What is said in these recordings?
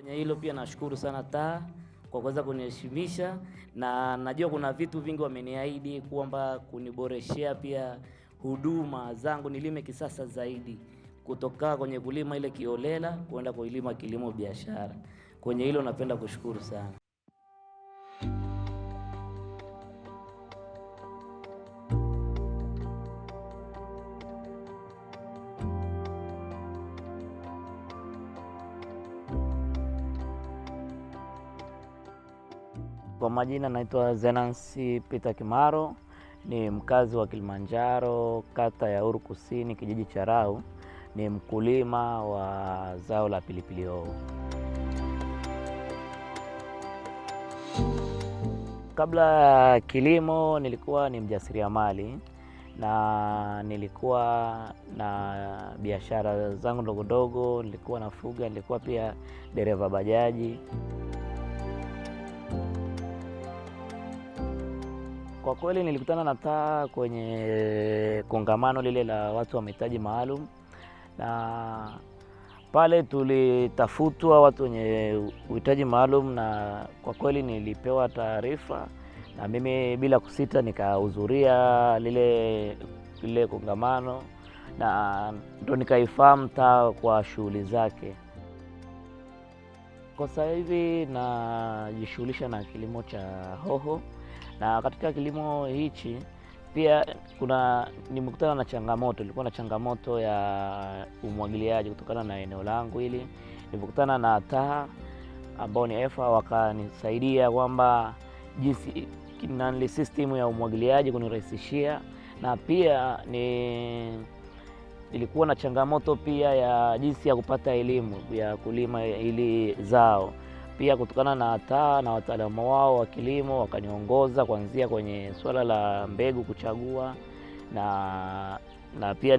Kwenye hilo pia nashukuru sana TAA kwa kuweza kuniheshimisha, na najua kuna vitu vingi wameniahidi kwamba kuniboreshea pia huduma zangu nilime kisasa zaidi, kutoka kwenye kulima ile kiolela kwenda kulima kilimo biashara. Kwenye hilo napenda kushukuru sana. Kwa majina naitwa Zenansi Peter Kimaro, ni mkazi wa Kilimanjaro, kata ya Uru Kusini, kijiji cha Rau. Ni mkulima wa zao la pilipili hoho. Kabla ya kilimo nilikuwa ni mjasiriamali na nilikuwa na biashara zangu ndogo ndogo, nilikuwa nafuga, nilikuwa pia dereva bajaji. Kwa kweli nilikutana na TAA kwenye kongamano lile la watu wa mahitaji maalum, na pale tulitafutwa watu wenye uhitaji maalum, na kwa kweli nilipewa taarifa na mimi bila kusita nikahudhuria lile kongamano, na ndo nikaifahamu TAA kwa shughuli zake. Kwa sasa hivi najishughulisha na kilimo cha hoho, na katika kilimo hichi pia nimekutana na changamoto. Nilikuwa na changamoto ya umwagiliaji kutokana na eneo langu hili. Nilikutana na TAA ambao ni EFA, wakanisaidia kwamba jinsi system ya umwagiliaji kunirahisishia, na pia nilikuwa na changamoto pia ya jinsi ya kupata elimu ya kulima ili zao. Pia kutokana na TAA na wataalamu wao wa kilimo wakaniongoza kuanzia kwenye swala la mbegu kuchagua, na pia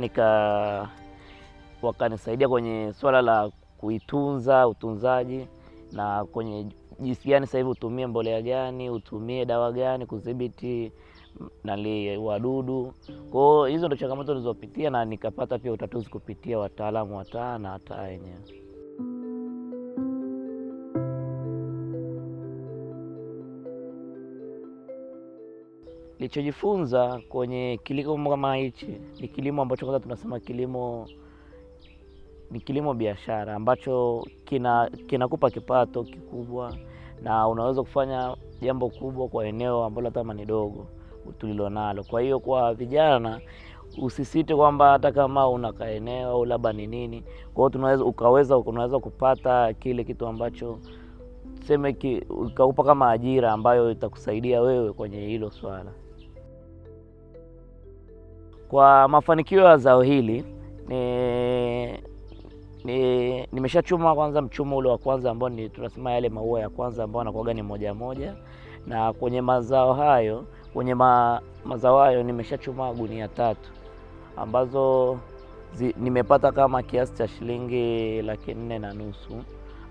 wakanisaidia kwenye swala la kuitunza, utunzaji, na kwenye jinsi gani sasa hivi utumie mbolea gani, utumie dawa gani kudhibiti wadudu. Kwa hiyo hizo ndio changamoto nilizopitia, na nikapata pia utatuzi kupitia wataalamu wa TAA na TAA yenyewe. Nilichojifunza kwenye kilimo kama hichi ni kilimo ambacho kwanza tunasema ni kilimo biashara ambacho kinakupa kipato kikubwa, na unaweza kufanya jambo kubwa kwa eneo ambalo hata kama ni dogo tulilonalo. Kwa hiyo kwa vijana usisite kwamba hata kama una kaeneo au labda ni nini, kwa hiyo unaweza kupata kile kitu ambacho ukaupa kama ajira ambayo itakusaidia wewe kwenye hilo swala. Kwa mafanikio ya zao hili nimeshachuma kwanza mchumo ule wa kwanza ambao tunasema yale maua ya kwanza ambao yanakuwa ni moja moja, na kwenye mazao hayo nimeshachuma gunia 3 ambazo nimepata kama kiasi cha shilingi 450,000,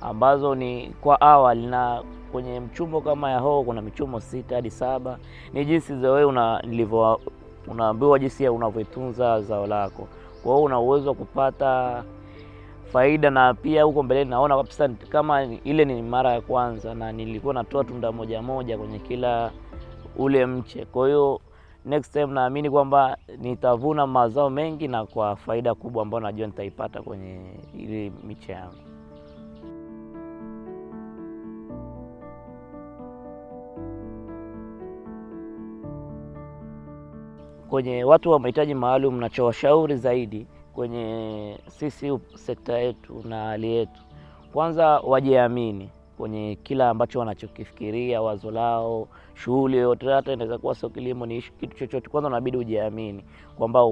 ambazo ni kwa awali. Na kwenye mchumo kama ya hoho kuna michumo 6 hadi 7. Ni jinsi wewe unaambiwa jinsi unavyotunza zao lako. Kwa hiyo una uwezo wa kupata faida, na pia huko mbele naona kabisa kama ile ni mara ya kwanza na nilikuwa natoa tunda moja moja kwenye kila ule mche. Kwa hiyo next time naamini kwamba nitavuna mazao mengi na kwa faida kubwa ambayo najua nitaipata kwenye ile miche yangu. Kwenye watu wa mahitaji maalum, nachowashauri zaidi kwenye sisi sekta yetu na hali yetu, kwanza wajiamini kwenye kila ambacho wanachokifikiria, wazo lao, shughuli yote, hata inaweza kuwa sio kilimo, ni kitu chochote. Kwanza unabidi ujiamini kwamba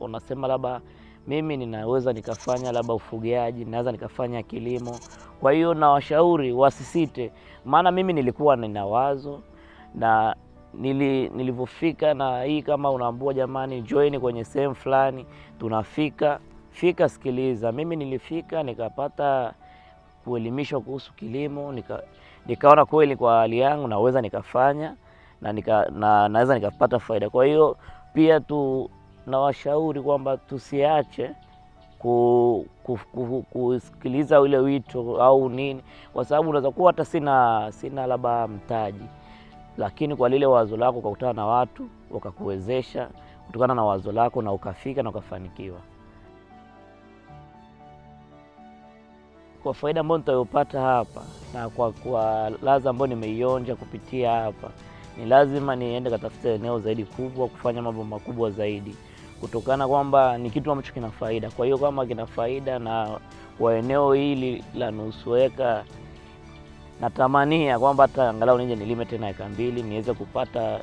unasema labda mimi ninaweza nikafanya labda ufugaji, naweza nikafanya kilimo. Kwa hiyo na washauri wasisite, maana mimi nilikuwa nina wazo, na nilivyofika na hii, kama unaambua jamani join kwenye sehemu fulani, tunafika sikiliza. Mimi nilifika nikapata kuelimishwa kuhusu kilimo, nikaona kweli kwa hali yangu naweza nikafanya na naweza nikapata faida. Kwa hiyo pia na washauri kwamba tusiache kusikiliza ule wito au nini, kwa sababu unaweza kuwa hata sina labda mtaji, lakini kwa lile wazo lako ukakutana na watu wakakuwezesha kutokana na wazo lako na ukafika na ukafanikiwa. Kwa faida ambayo nitayopata hapa na kwa ladha ambayo nimeionja kupitia hapa, ni lazima niende katafute eneo zaidi kubwa kufanya mambo makubwa zaidi, kutokana kwamba ni kitu ambacho kina faida. Kwa hiyo kama kina faida na kwa eneo hili la nusu eka, natamania kwamba hata angalau nije nilime tena eka 2 niweze kupata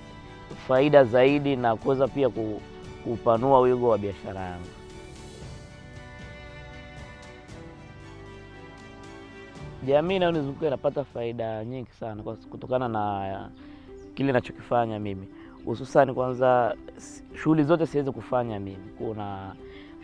faida zaidi na kuweza pia kupanua wigo wa biashara yangu. Jamii inayonizunguka inapata faida nyingi sana kutokana na kile ninachokifanya mimi. Hususan kwanza, shughuli zote siwezi kufanya mimi. Kuna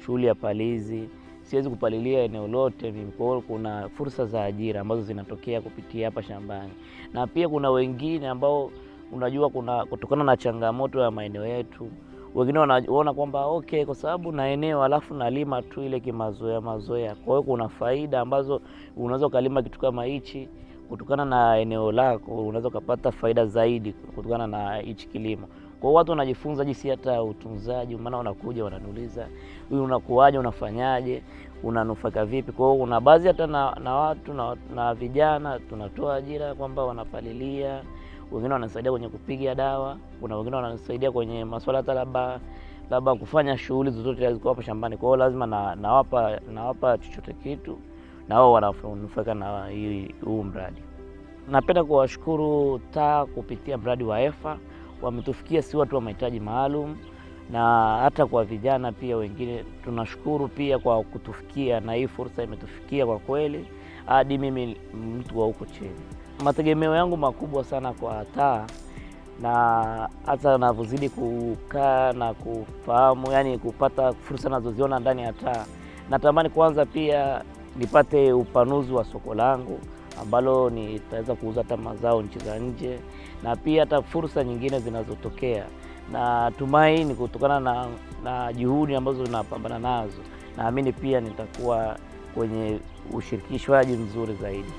shughuli ya palizi, siwezi kupalilia eneo lote mimi. Kwa hiyo kuna fursa za ajira ambazo zinatokea kupitia hapa shambani. Na pia kuna wengine ambao unajua kutokana na changamoto ya maeneo yetu, wengine wanaona kwamba okay, kwa sababu na eneo alafu nalima tu ile kimazoea. Kwa hiyo kuna faida ambazo unaweza kulima kitu kama hichi kutokana na eneo lako, unaweza kupata faida zaidi kutokana na hichi kilimo. Kwa hiyo watu wanajifunza jinsi hata utunzaji, maana wanakuja wananiuliza, "Huyu unakuaje, unafanyaje, unanufaika vipi?" Kwa hiyo kuna baadhi hata na watu na vijana tunatoa ajira kwamba wanapalilia, wengine wanasaidia kwenye kupiga dawa, kuna wengine wanasaidia kwenye masuala hata labda kufanya shughuli zozote ziko hapo shambani. Kwa hiyo lazima nawapa chochote kitu na wao wananufaika na huu mradi. Napenda kuwashukuru TAA kupitia mradi wa EFA, wametufikia si watu wa mahitaji maalum, na hata kwa vijana pia wengine tunashukuru pia kwa kutufikia, na hii fursa imetufikia kwa kweli hadi mimi mtu wa huko chini. Mategemeo yangu makubwa sana kwa TAA, na hata ninavyozidi kukaa na kufahamu, yani kupata fursa nazoziona ndani ya TAA, natamani kwanza pia nipate upanuzi wa soko langu ambalo nitaweza kuuza hata mazao nchi za nje, na pia hata fursa nyingine zinazotokea. Na tumaini kutokana na juhudi ambazo tunapambana nazo, naamini pia nitakuwa kwenye ushirikishwaji mzuri zaidi.